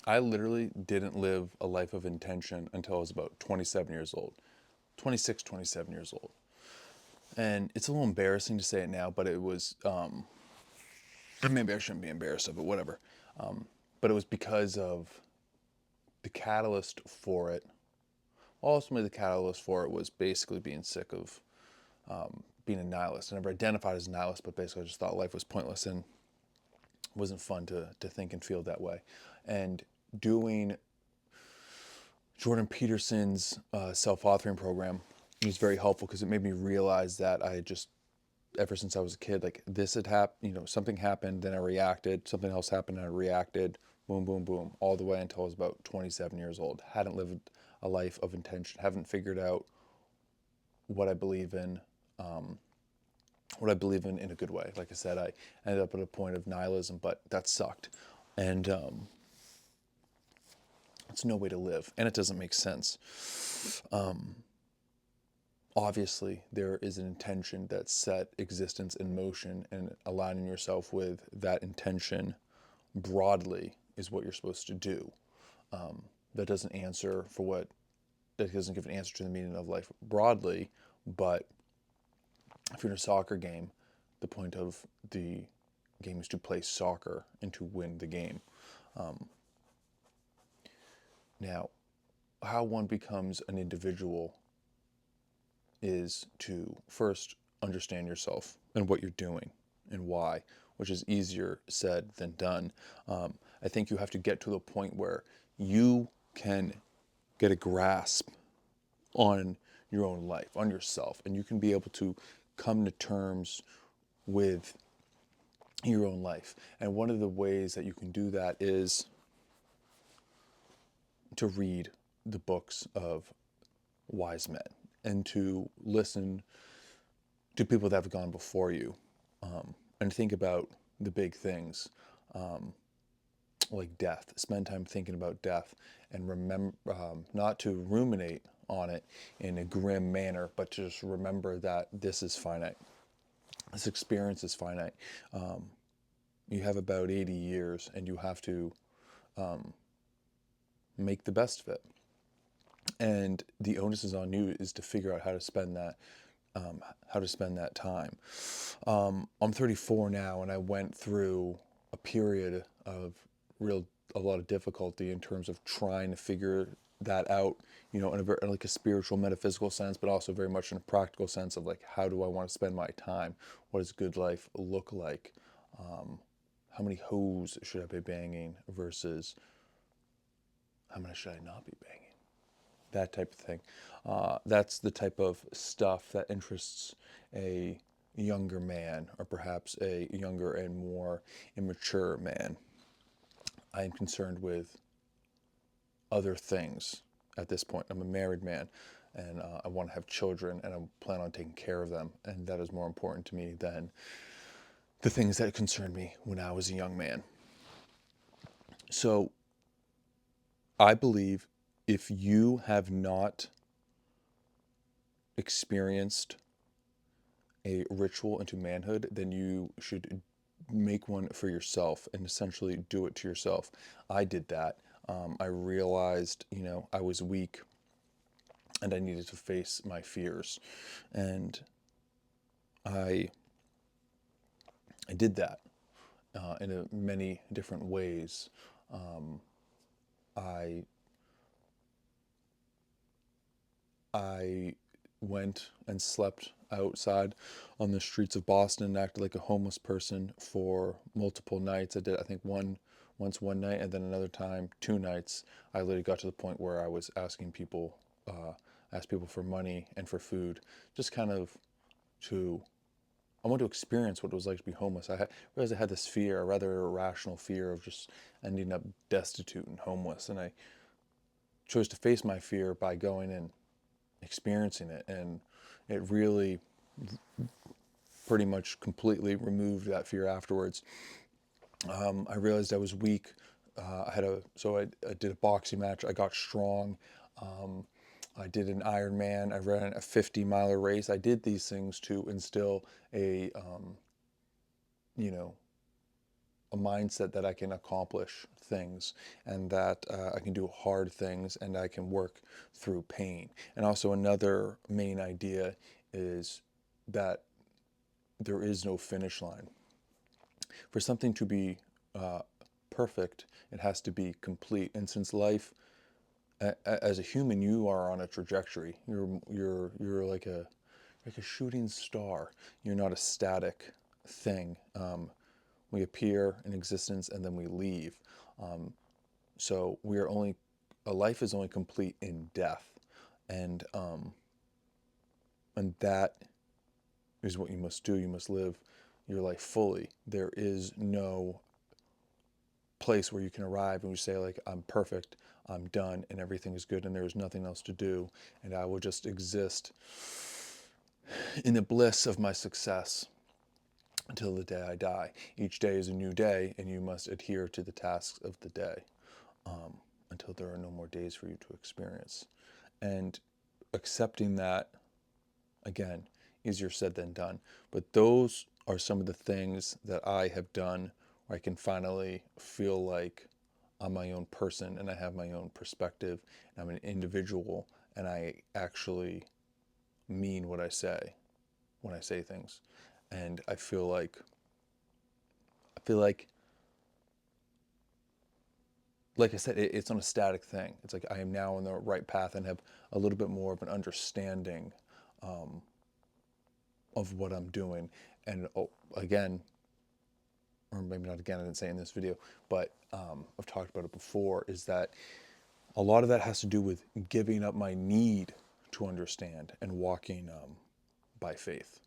I literally didn't live a life of intention until I was about 27 years old, 26, 27 years old. And it's a little embarrassing to say it now, but it was, maybe I shouldn't be embarrassed of it, whatever. But it was because of the catalyst for it. Ultimately, the catalyst for it was basically being sick of being a nihilist. I never identified as a nihilist, but basically I just thought life was pointless and wasn't fun to think and feel that way. And doing Jordan Peterson's self-authoring program was very helpful because it made me realize that I had just, ever since I was a kid, like this had happened, something happened, then I reacted, something else happened, and I reacted, boom, boom, boom, all the way until I was about 27 years old. Hadn't lived a life of intention, haven't figured out what I believe in, in a good way. Like I said, I ended up at a point of nihilism, but that sucked. And it's no way to live, and it doesn't make sense. Obviously, there is an intention that set existence in motion, and aligning yourself with that intention broadly is what you're supposed to do. That doesn't answer for what, that doesn't give an answer to the meaning of life broadly, but if you're in a soccer game, the point of the game is to play soccer and to win the game. Now, how one becomes an individual is to first understand yourself and what you're doing and why, which is easier said than done. I think you have to get to the point where you can get a grasp on your own life, on yourself, and you can be able to come to terms with your own life. And one of the ways that you can do that is to read the books of wise men and to listen to people that have gone before you, and think about the big things, like death. Spend time thinking about death and remember, not to ruminate on it in a grim manner, but to just remember that this is finite. This experience is finite. You have about 80 years and you have to make the best of it. And the onus is on you is to figure out how to spend that time. I'm 34 now, and I went through a period of a lot of difficulty in terms of trying to figure that out, in a like a spiritual, metaphysical sense, but also very much in a practical sense of like, how do I want to spend my time? What does good life look like? How many hoes should I be banging versus how many should I not be banging? That type of thing. That's the type of stuff that interests a younger man, or perhaps a younger and more immature man. I am concerned with other things at this point. I'm a married man, and I want to have children, and I plan on taking care of them, and that is more important to me than the things that concerned me when I was a young man. So I believe if you have not experienced a ritual into manhood, then you should make one for yourself and essentially do it to yourself. I did that. I realized, I was weak and I needed to face my fears. And I, I did that in many different ways. I I went and slept outside on the streets of Boston and acted like a homeless person for multiple nights. I did, I think, once one night, and then another time, 2 nights. I literally got to the point where I was asked people for money and for food, just kind of to, I wanted to experience what it was like to be homeless. Realized I had this fear, a rather irrational fear of just ending up destitute and homeless, and I chose to face my fear by going and experiencing it, and it really pretty much completely removed that fear afterwards. I realized I was weak. I did a boxing match. I got strong. I did an Ironman. I ran a 50-miler race. I did these things to instill a, you know, a mindset that I can accomplish things, and that I can do hard things, and I can work through pain. And also another main idea is that there is no finish line. For something to be uh, perfect, it has to be complete. And since life, as a human, you are on a trajectory. You're like a shooting star. You're not a static thing. We appear in existence and then we leave. Um, so we are only a life is only complete in death, and that is what you must do. You must live your life fully. There is no place where you can arrive and you say, like, I'm perfect, I'm done, and everything is good, and there is nothing else to do, and I will just exist in the bliss of my success until the day I die. Each day is a new day, and you must adhere to the tasks of the day until there are no more days for you to experience. And accepting that, again, easier said than done. But those are some of the things that I have done where I can finally feel like I'm my own person and I have my own perspective and I'm an individual and I actually mean what I say when I say things. And I feel like like I said, it's not a static thing. It's like I am now on the right path and have a little bit more of an understanding of what I'm doing. And again, or maybe not again, I didn't say in this video, but I've talked about it before, is that a lot of that has to do with giving up my need to understand and walking by faith.